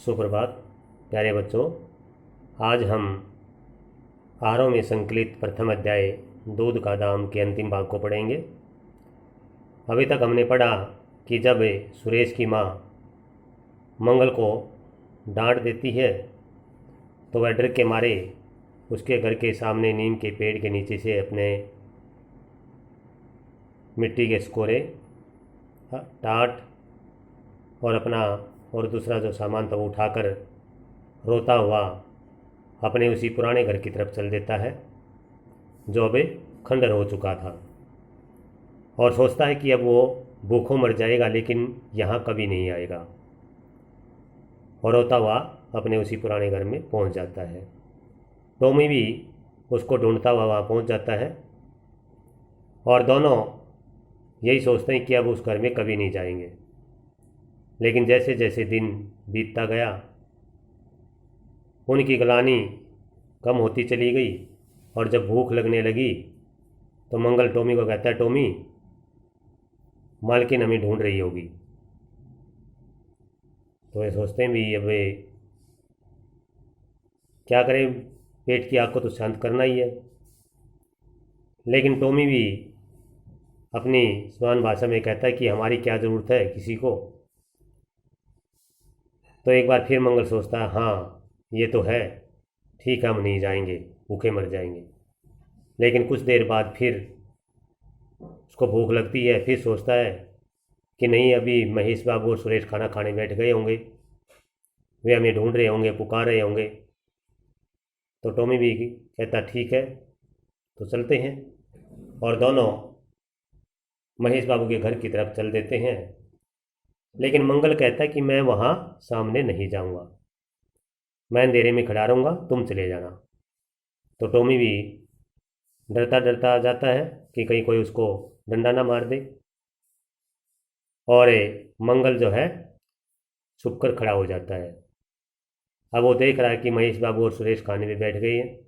सुप्रभात प्यारे बच्चों। आज हम आहारों में संकलित प्रथम अध्याय दूध का दाम के अंतिम भाग को पढ़ेंगे। अभी तक हमने पढ़ा कि जब सुरेश की माँ मंगल को डांट देती है तो वह डर के मारे उसके घर के सामने नीम के पेड़ के नीचे से अपने मिट्टी के स्कोरे, टाट और अपना और दूसरा जो सामान था वो उठाकर रोता हुआ अपने उसी पुराने घर की तरफ चल देता है जो अब खंडर हो चुका था, और सोचता है कि अब वो भूखों मर जाएगा लेकिन यहाँ कभी नहीं आएगा, और रोता हुआ अपने उसी पुराने घर में पहुँच जाता है। टॉमी भी उसको ढूंढता हुआ वहाँ पहुँच जाता है और दोनों यही सोचते हैं कि अब उस घर में कभी नहीं जाएंगे। लेकिन जैसे जैसे दिन बीतता गया उनकी ग्लानि कम होती चली गई, और जब भूख लगने लगी तो मंगल टॉमी को कहता है, टॉमी, मालकिन हमें ढूंढ रही होगी। तो वे सोचते हैं भी अब वे क्या करें, पेट की आग को तो शांत करना ही है। लेकिन टॉमी भी अपनी स्वान भाषा में कहता है कि हमारी क्या ज़रूरत है किसी को। तो एक बार फिर मंगल सोचता है, हाँ ये तो है, ठीक है हम नहीं जाएंगे, भूखे मर जाएंगे। लेकिन कुछ देर बाद फिर उसको भूख लगती है, फिर सोचता है कि नहीं, अभी महेश बाबू और सुरेश खाना खाने बैठ गए होंगे, वे हमें ढूंढ रहे होंगे, पुकार रहे होंगे। तो टॉमी भी कहता ठीक है तो चलते हैं, और दोनों महेश बाबू के घर की तरफ चल देते हैं। लेकिन मंगल कहता है कि मैं वहाँ सामने नहीं जाऊँगा, मैं अंधेरे में खड़ा रहूँगा, तुम चले जाना। तो टॉमी भी डरता डरता जाता है कि कहीं कोई उसको डंडा ना मार दे, और मंगल जो है छुप कर खड़ा हो जाता है। अब वो देख रहा है कि महेश बाबू और सुरेश खाने में बैठ गए हैं।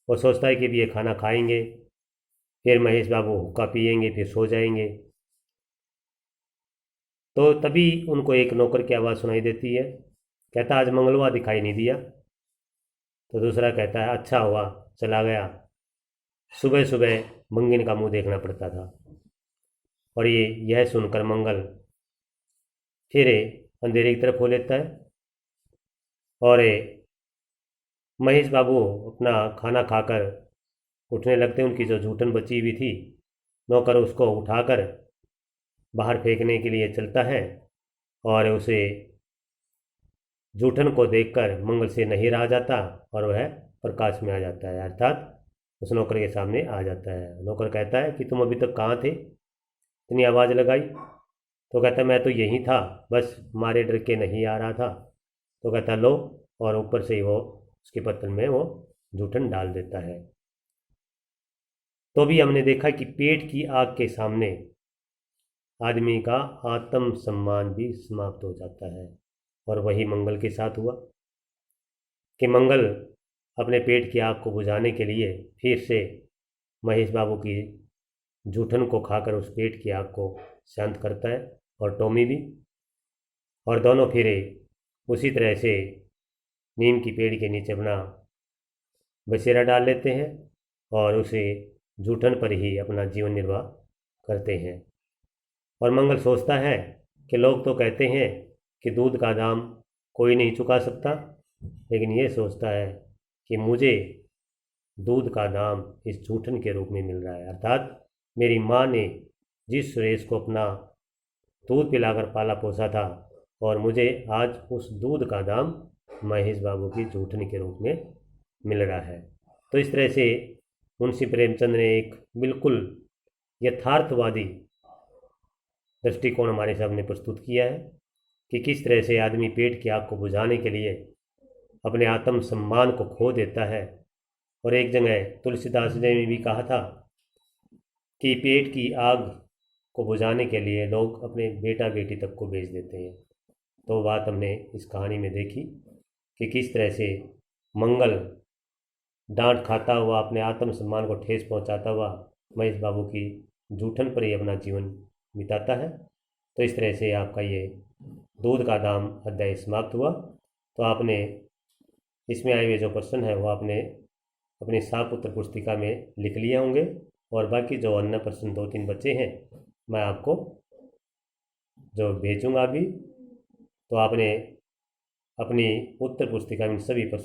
वो सोचता है कि भी ये खाना खाएंगे, फिर महेश बाबू हुक्का पिएंगे, फिर सो जाएंगे। तो तभी उनको एक नौकर की आवाज़ सुनाई देती है। कहता आज मंगलवा दिखाई नहीं दिया। तो दूसरा कहता है अच्छा हुआ चला गया, सुबह सुबह मंगिन का मुंह देखना पड़ता था। और यह सुनकर मंगल फिर अंधेरे की तरफ हो लेता है, और महेश बाबू अपना खाना खाकर उठने लगते हैं। उनकी जो जूठन बची हुई थी, नौकर उसको उठाकर बाहर फेंकने के लिए चलता है, और उसे जूठन को देखकर मंगल से नहीं रहा जाता और वह प्रकाश में आ जाता है, अर्थात उस नौकर के सामने आ जाता है। नौकर कहता है कि तुम अभी तक कहाँ थे, इतनी आवाज़ लगाई। तो कहता है मैं तो यहीं था, बस मारे डर के नहीं आ रहा था। तो कहता लो, और ऊपर से ही वो उसके पत्तल में वो जूठन डाल देता है। तो भी हमने देखा कि पेट की आग के सामने आदमी का आत्म सम्मान भी समाप्त हो जाता है, और वही मंगल के साथ हुआ कि मंगल अपने पेट की आग को बुझाने के लिए फिर से महेश बाबू की जूठन को खाकर उस पेट की आग को शांत करता है, और टॉमी भी, और दोनों फिर उसी तरह से नीम की पेड़ के नीचे अपना बसेरा डाल लेते हैं और उसे जूठन पर ही अपना जीवन निर्वाह करते हैं। और मंगल सोचता है कि लोग तो कहते हैं कि दूध का दाम कोई नहीं चुका सकता, लेकिन ये सोचता है कि मुझे दूध का दाम इस जूठन के रूप में मिल रहा है, अर्थात मेरी माँ ने जिस सुरेश को अपना दूध पिलाकर पाला पोसा था, और मुझे आज उस दूध का दाम महेश बाबू की जूठन के रूप में मिल रहा है। तो इस तरह से मुंशी प्रेमचंद ने एक बिल्कुल यथार्थवादी दृष्टिकोण हमारे सामने प्रस्तुत किया है कि किस तरह से आदमी पेट की आग को बुझाने के लिए अपने आत्म सम्मान को खो देता है। और एक जगह तुलसीदास ने भी कहा था कि पेट की आग को बुझाने के लिए लोग अपने बेटा बेटी तक को बेच देते हैं। तो बात हमने इस कहानी में देखी कि किस तरह से मंगल डांट खाता हुआ, अपने आत्म सम्मान को ठेस पहुंचाता हुआ महेश बाबू की जूठन पर ही अपना जीवन बिताता है। तो इस तरह से आपका ये दूध का दाम अध्याय समाप्त हुआ। तो आपने इसमें आए हुए जो प्रश्न है वो आपने अपनी साफ उत्तर पुस्तिका में लिख लिए होंगे, और बाकी जो अन्य प्रश्न 2-3 बचे हैं मैं आपको जो भेजूंगा अभी, तो आपने अपनी उत्तर पुस्तिका में सभी प्रश्न